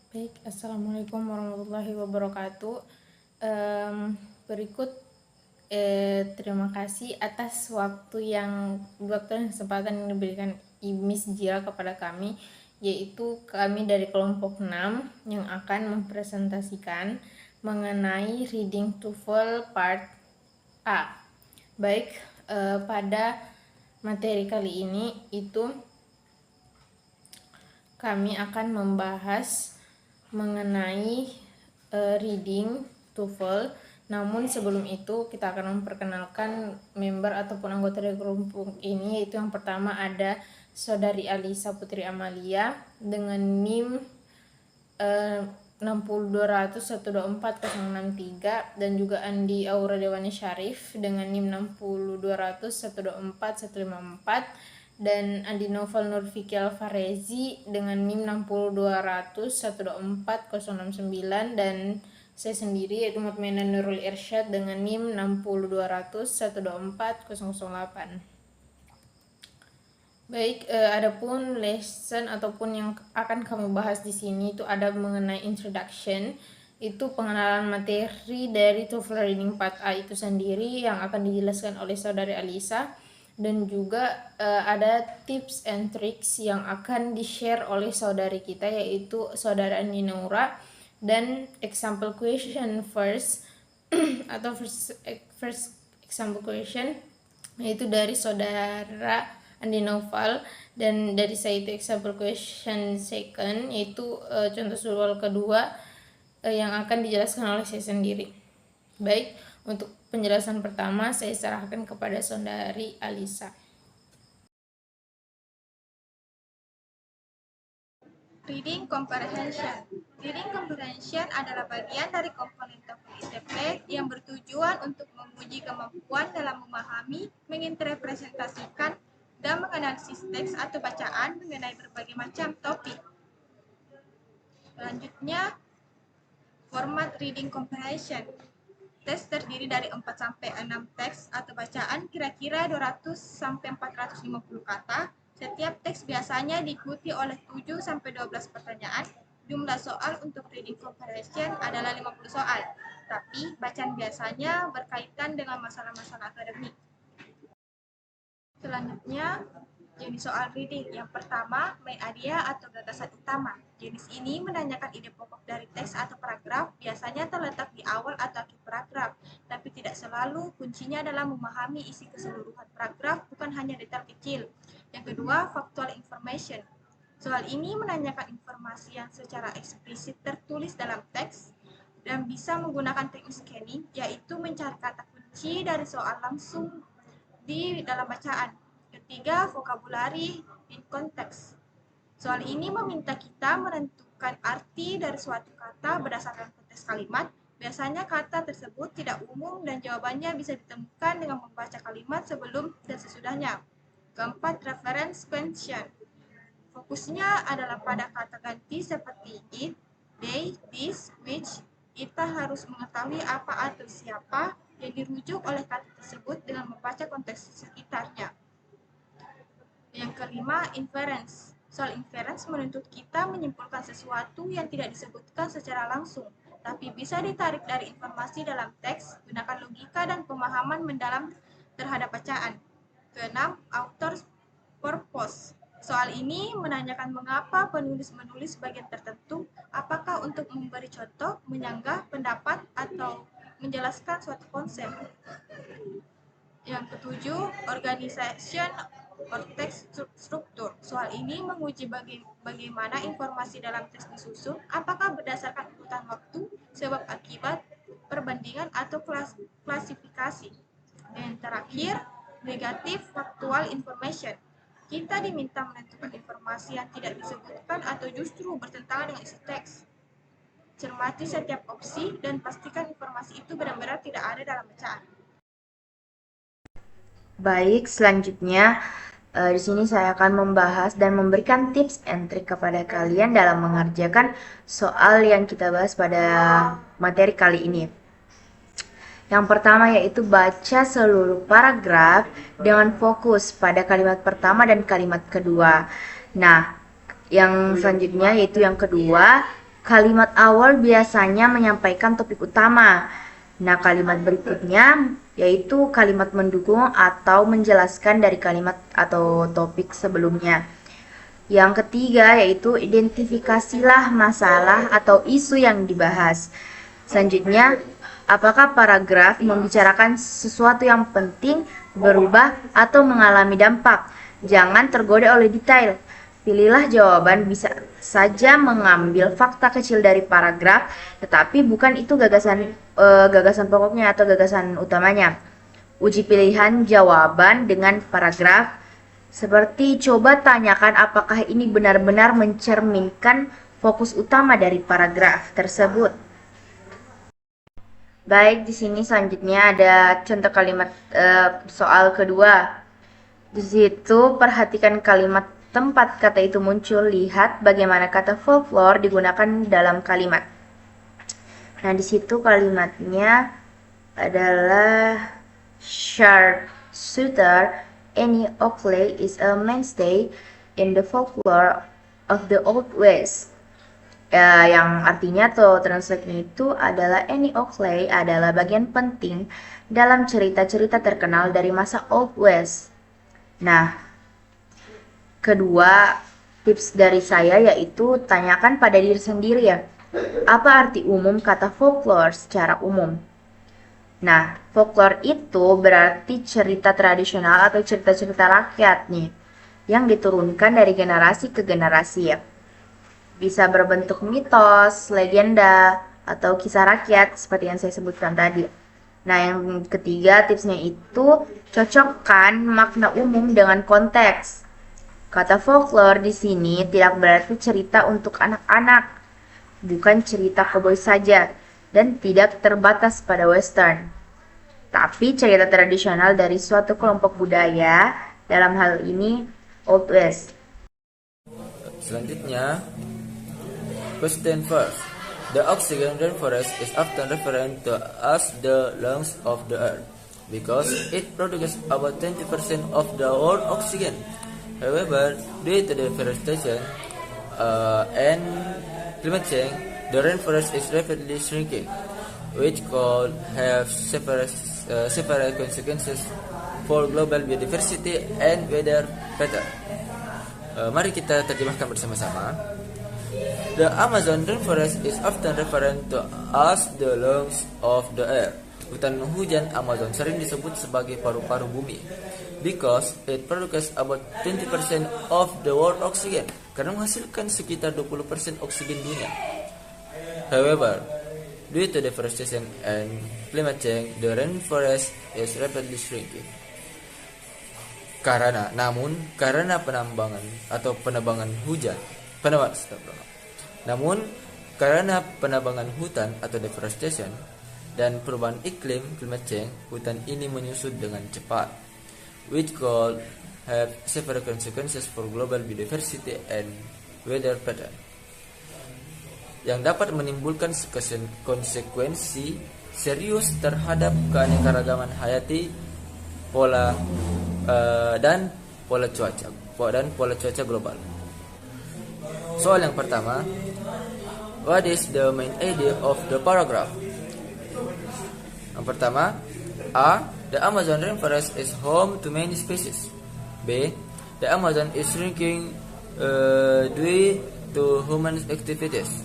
Baik, Assalamualaikum warahmatullahi wabarakatuh. Berikut terima kasih atas waktu dan kesempatan yang diberikan Miss Jira kepada kami, yaitu kami dari kelompok 6 yang akan mempresentasikan mengenai Reading TOEFL Part A. Baik, pada materi kali ini itu kami akan membahas mengenai reading TOEFL. Namun sebelum itu kita akan memperkenalkan member ataupun anggota dari kelompok ini, yaitu yang pertama ada Saudari Alisa Putri Amalia dengan NIM 60200124063 dan juga Andi Aura Dewana Syarif dengan NIM 60200124154 dan Andi Novel Nurfiki Alfarezi dengan NIM 60200124069 dan saya sendiri yaitu Mutmainah Nurul Irsyad dengan NIM 60200124008. Baik, adapun lesson ataupun yang akan kami bahas di sini itu ada mengenai introduction, itu pengenalan materi dari TOEFL Reading Part A itu sendiri yang akan dijelaskan oleh Saudari Alisa, dan juga ada tips and tricks yang akan di-share oleh saudari kita yaitu Saudara Andi Naura, dan example question first atau first example question yaitu dari Saudara Andi Novel, dan dari saya itu example question second yaitu contoh soal kedua yang akan dijelaskan oleh saya sendiri. Baik, untuk penjelasan pertama saya serahkan kepada Saudari Alisa. Reading Comprehension. Reading Comprehension adalah bagian dari komponen TOEFL ITP yang bertujuan untuk menguji kemampuan dalam memahami, menginterpretasikan, dan menganalisis teks atau bacaan mengenai berbagai macam topik. Selanjutnya, format Reading Comprehension. Tes terdiri dari 4-6 teks atau bacaan kira-kira 200-450 kata. Setiap teks biasanya diikuti oleh 7-12 pertanyaan. Jumlah soal untuk reading comprehension adalah 50 soal, tapi bacaan biasanya berkaitan dengan masalah-masalah akademik. Selanjutnya, jenis soal reading. Yang pertama, main idea atau gagasan utama. Jenis ini menanyakan ide pokok dari teks atau paragraf, biasanya terletak di awal atau akhir paragraf, tapi tidak selalu. Kuncinya adalah memahami isi keseluruhan paragraf, bukan hanya detail kecil. Yang kedua, factual information. Soal ini menanyakan informasi yang secara eksplisit tertulis dalam teks dan bisa menggunakan teknik scanning, yaitu mencari kata kunci dari soal langsung di dalam bacaan. Ketiga, vocabulary in context. Soal ini meminta kita menentukan arti dari suatu kata berdasarkan konteks kalimat. Biasanya kata tersebut tidak umum dan jawabannya bisa ditemukan dengan membaca kalimat sebelum dan sesudahnya. Keempat, reference question. Fokusnya adalah pada kata ganti seperti it, they, this, which. Kita harus mengetahui apa atau siapa yang dirujuk oleh kata tersebut dengan membaca konteks sekitarnya. Yang kelima, inference. Soal inference menuntut kita menyimpulkan sesuatu yang tidak disebutkan secara langsung, tapi bisa ditarik dari informasi dalam teks, gunakan logika dan pemahaman mendalam terhadap bacaan. Keenam, author's purpose. Soal ini menanyakan mengapa penulis menulis bagian tertentu, apakah untuk memberi contoh, menyanggah pendapat, atau menjelaskan suatu konsep. Yang ketujuh, organization or text structure. Soal ini menguji bagaimana informasi dalam teks disusun, apakah berdasarkan urutan waktu, sebab akibat, perbandingan, atau klasifikasi. Dan terakhir, negative factual information. Kita diminta menentukan informasi yang tidak disebutkan atau justru bertentangan dengan isi teks. Cermati setiap opsi dan pastikan informasi itu benar-benar tidak ada dalam bacaan. Baik, selanjutnya di sini saya akan membahas dan memberikan tips and trik kepada kalian dalam mengerjakan soal yang kita bahas pada materi kali ini. Yang pertama yaitu baca seluruh paragraf dengan fokus pada kalimat pertama dan kalimat kedua. Nah, yang selanjutnya yaitu yang kedua, Kalimat awal biasanya menyampaikan topik utama. Nah, kalimat berikutnya yaitu kalimat mendukung atau menjelaskan dari kalimat atau topik sebelumnya. Yang ketiga yaitu identifikasilah masalah atau isu yang dibahas. Selanjutnya, apakah paragraf membicarakan sesuatu yang penting, berubah, atau mengalami dampak? Jangan tergoda oleh detail. Pilihlah jawaban bisa saja mengambil fakta kecil dari paragraf, tetapi bukan itu gagasan pokoknya atau gagasan utamanya. Uji pilihan jawaban dengan paragraf, seperti coba tanyakan apakah ini benar-benar mencerminkan fokus utama dari paragraf tersebut. Baik, di sini selanjutnya ada contoh kalimat soal kedua. Di situ perhatikan kalimat tempat kata itu muncul, lihat bagaimana kata folklore digunakan dalam kalimat. Nah, di situ kalimatnya adalah sharpshooter Annie Oakley is a mainstay in the folklore of the Old West. Yang artinya atau translate-nya itu adalah Annie Oakley adalah bagian penting dalam cerita-cerita terkenal dari masa Old West. Nah, kedua tips dari saya yaitu tanyakan pada diri sendiri ya, apa arti umum kata folklore secara umum? Nah, folklore itu berarti cerita tradisional atau cerita-cerita rakyat nih, yang diturunkan dari generasi ke generasi ya. Bisa berbentuk mitos, legenda, atau kisah rakyat seperti yang saya sebutkan tadi. Nah, yang ketiga tipsnya itu cocokkan makna umum dengan konteks. Kata folklore di sini tidak berarti cerita untuk anak-anak, bukan cerita cowboy saja, dan tidak terbatas pada western. Tapi cerita tradisional dari suatu kelompok budaya, dalam hal ini Old West. Selanjutnya, question first. The oxygen rainforest is often referred to as the lungs of the earth because it produces about 20% of the world oxygen. However, due to deforestation and climate change, the rainforest is rapidly shrinking, which could have several consequences for global biodiversity and weather pattern. Mari kita terjemahkan bersama-sama. The Amazon rainforest is often referred to as the lungs of the earth. Hutan hujan Amazon sering disebut sebagai paru-paru bumi because it produces about 20% of the world oxygen, karena menghasilkan sekitar 20% oksigen dunia. However, due to deforestation and climate change, the rainforest is rapidly shrinking. Karena penebangan hutan atau deforestation dan perubahan iklim climate change, hutan ini menyusut dengan cepat, which could have several consequences for global biodiversity and weather pattern, yang dapat menimbulkan konsekuensi serius terhadap keanekaragaman hayati, pola cuaca global. Soal yang pertama, what is the main idea of the paragraph? Yang pertama, A. The Amazon rainforest is home to many species. B. The Amazon is shrinking due to human activities.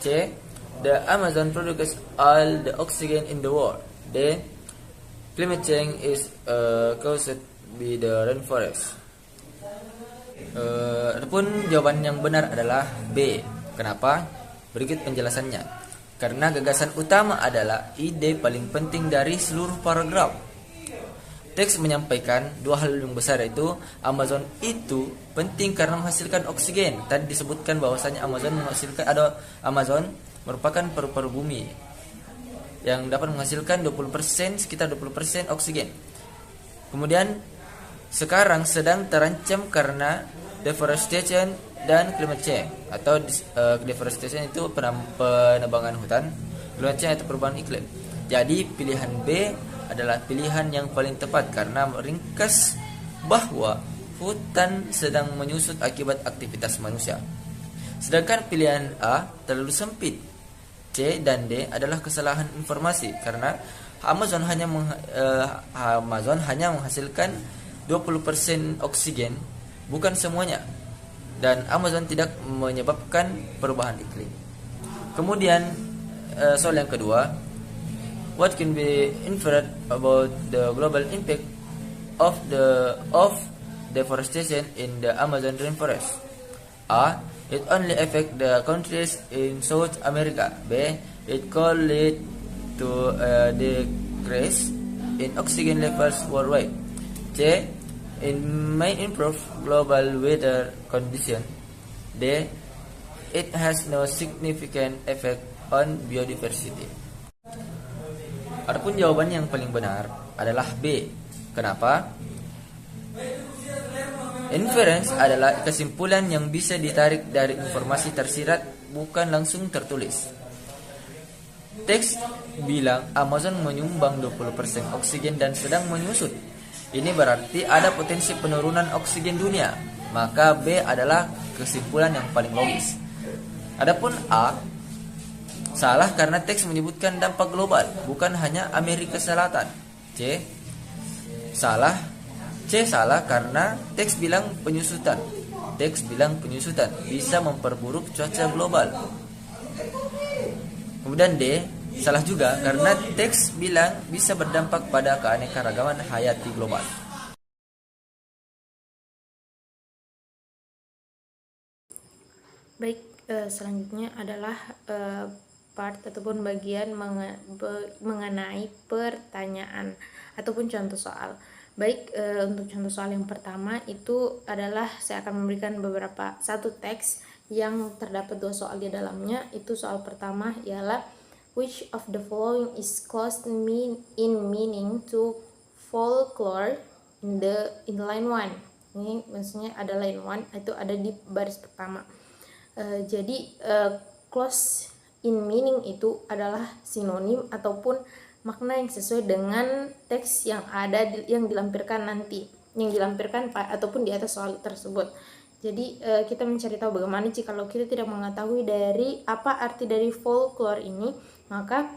C. The Amazon produces all the oxygen in the world. D. Climate change is caused by the rainforest. Adapun jawaban yang benar adalah B. Kenapa? Berikut penjelasannya. Karena gagasan utama adalah ide paling penting dari seluruh paragraf. Teks menyampaikan dua hal yang besar, yaitu Amazon itu penting karena menghasilkan oksigen. Tadi disebutkan bahwasanya Amazon merupakan paru-paru bumi yang dapat menghasilkan sekitar 20% oksigen. Kemudian sekarang sedang terancam karena deforestation dan climate change, atau deforestation itu penebangan hutan, climate change itu perubahan iklim. Jadi pilihan B adalah pilihan yang paling tepat karena meringkas bahwa hutan sedang menyusut akibat aktivitas manusia. Sedangkan pilihan A terlalu sempit. C dan D adalah kesalahan informasi karena Amazon hanya menghasilkan 20% oksigen, bukan semuanya. Dan Amazon tidak menyebabkan perubahan iklim. Kemudian soal yang kedua, what can be inferred about the global impact of deforestation in the Amazon rainforest? A. It only affects the countries in South America. B. It could lead to a decrease in oxygen levels worldwide. C. It may improve global weather condition. D. It has no significant effect on biodiversity. Adapun jawaban yang paling benar adalah B. Kenapa? Inference adalah kesimpulan yang bisa ditarik dari informasi tersirat, bukan langsung tertulis. Teks bilang Amazon menyumbang 20% oksigen dan sedang menyusut. Ini berarti ada potensi penurunan oksigen dunia. Maka B adalah kesimpulan yang paling logis. Adapun A, salah karena teks menyebutkan dampak global, bukan hanya Amerika Selatan. C, salah karena teks bilang penyusutan. Teks bilang penyusutan bisa memperburuk cuaca global. Kemudian D, salah juga karena teks bilang bisa berdampak pada keanekaragaman hayati global. Baik, selanjutnya adalah part ataupun bagian mengenai pertanyaan ataupun contoh soal. Baik, untuk contoh soal yang pertama itu adalah saya akan memberikan satu teks yang terdapat 2 soal di dalamnya. Itu soal pertama ialah which of the following is close in meaning to folklore in line 1. Ini maksudnya ada line 1, itu ada di baris pertama. Jadi close in meaning itu adalah sinonim ataupun makna yang sesuai dengan teks yang yang dilampirkan ataupun di atas soal tersebut. Jadi kita mencari tahu bagaimana jika kita tidak mengetahui dari apa arti dari folklore ini, maka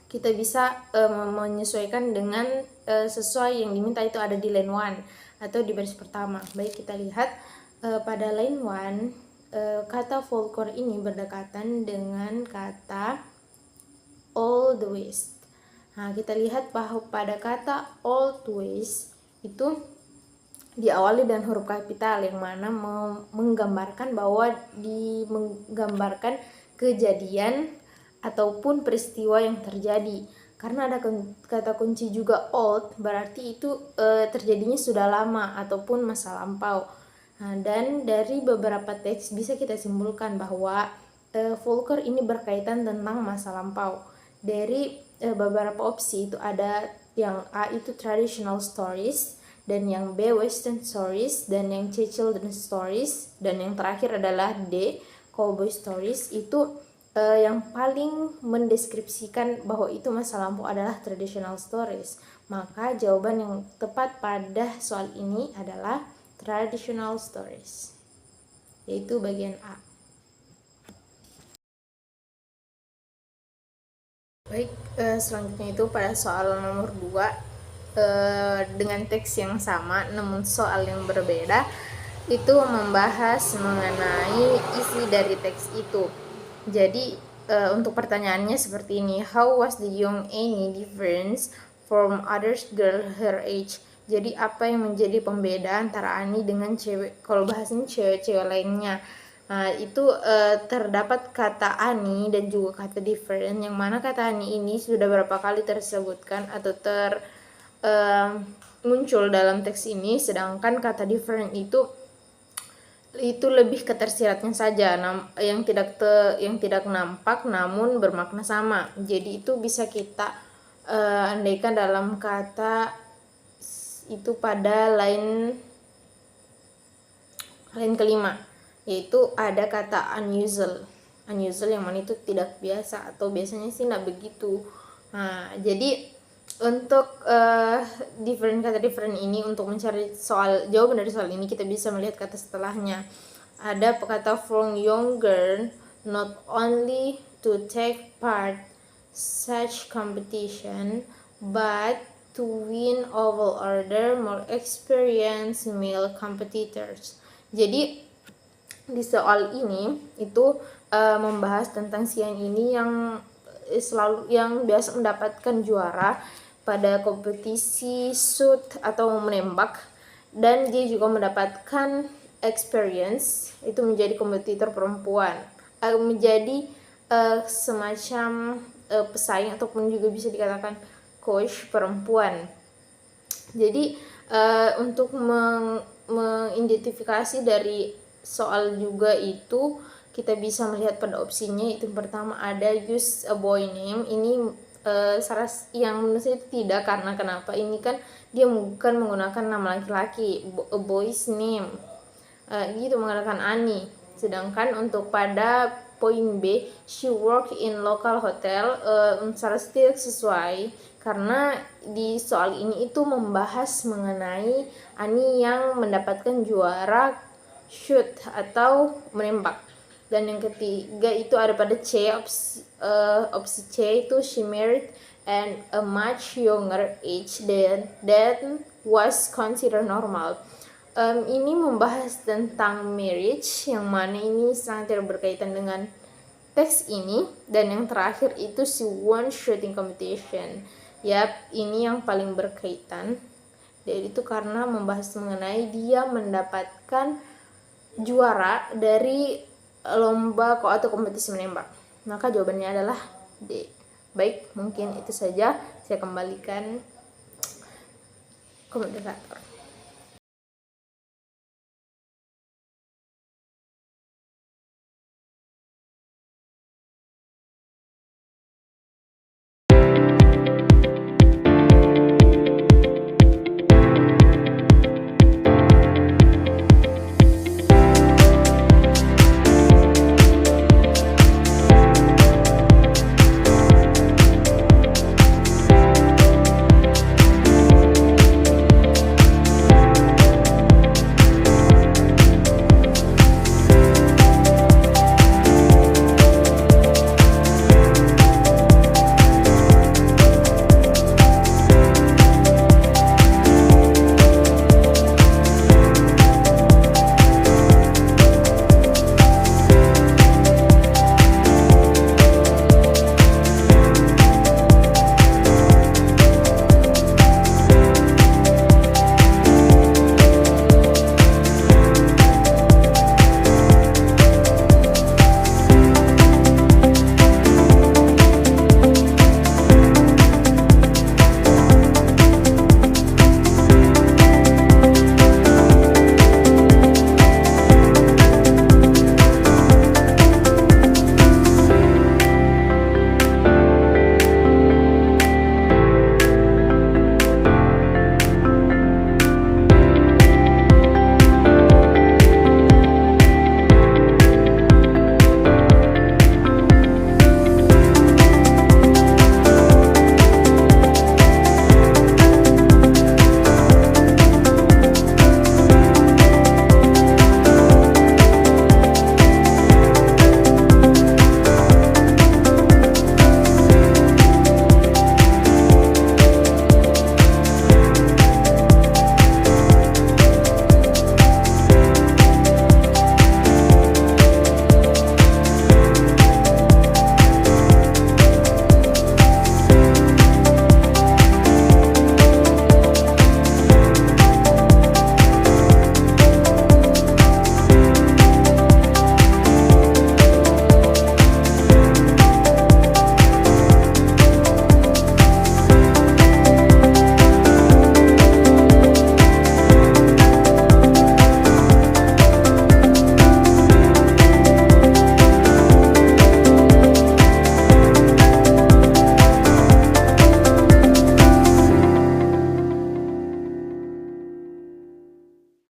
kita bisa menyesuaikan dengan sesuai yang diminta, itu ada di line 1 atau di baris pertama. Baik, kita lihat pada line 1 kata folklore ini berdekatan dengan kata old west. Nah, kita lihat bahwa pada kata old west itu diawali dengan huruf kapital yang mana menggambarkan menggambarkan kejadian ataupun peristiwa yang terjadi. Karena ada kata kunci juga old, berarti itu terjadinya sudah lama ataupun masa lampau. Nah, dan dari beberapa teks bisa kita simpulkan bahwa folklore ini berkaitan tentang masa lampau. Dari beberapa opsi itu ada yang A itu traditional stories, dan yang B western stories, dan yang C children's stories, dan yang terakhir adalah D cowboy stories. Itu yang paling mendeskripsikan bahwa itu masa lampau adalah traditional stories. Maka jawaban yang tepat pada soal ini adalah traditional stories, yaitu bagian A. Baik, selanjutnya itu pada soal nomor 2 dengan teks yang sama namun soal yang berbeda, itu membahas mengenai isi dari teks itu. Jadi untuk pertanyaannya seperti ini, how was the young Annie different from other girl her age? Jadi apa yang menjadi pembeda antara Annie dengan kalau bahasanya cewek-cewek lainnya. Nah, itu terdapat kata Annie dan juga kata different, yang mana kata Annie ini sudah berapa kali tersebutkan atau muncul dalam teks ini, sedangkan kata different itu lebih ke tersiratnya saja, yang tidak nampak namun bermakna sama. Jadi itu bisa kita andaikan dalam kata itu pada line kelima, yaitu ada kata unusual yang mana itu tidak biasa atau biasanya sih tidak begitu. Nah, jadi untuk kata different ini, untuk mencari jawaban dari soal ini kita bisa melihat kata setelahnya. ada kata from younger not only to take part such competition but to win over other more experienced male competitors. Jadi di soal ini itu membahas tentang Xian ini yang biasa mendapatkan juara pada kompetisi shoot atau menembak, dan dia juga mendapatkan experience itu menjadi kompetitor perempuan, menjadi semacam pesaing ataupun juga bisa dikatakan coach perempuan. Jadi untuk mengidentifikasi dari soal juga itu kita bisa melihat pada opsinya. Itu pertama ada use a boy name. Ini yang menurut saya tidak, karena kenapa, ini kan dia bukan menggunakan nama laki-laki, a boy's name gitu, menggunakan Ani. Sedangkan untuk pada poin B, she work in local hotel, seharusnya tidak sesuai karena di soal ini itu membahas mengenai Ani yang mendapatkan juara shoot atau menembak. Dan yang ketiga itu ada pada C, opsi C itu she married at a much younger age than was considered normal. Ini membahas tentang marriage, yang mana ini sangat tidak berkaitan dengan teks ini. Dan yang terakhir itu she won shooting competition. Yap, ini yang paling berkaitan. Dan itu karena membahas mengenai dia mendapatkan juara dari lomba atau kompetisi menembak. Maka jawabannya adalah D. Baik, mungkin itu saja. Saya kembalikan ke moderator.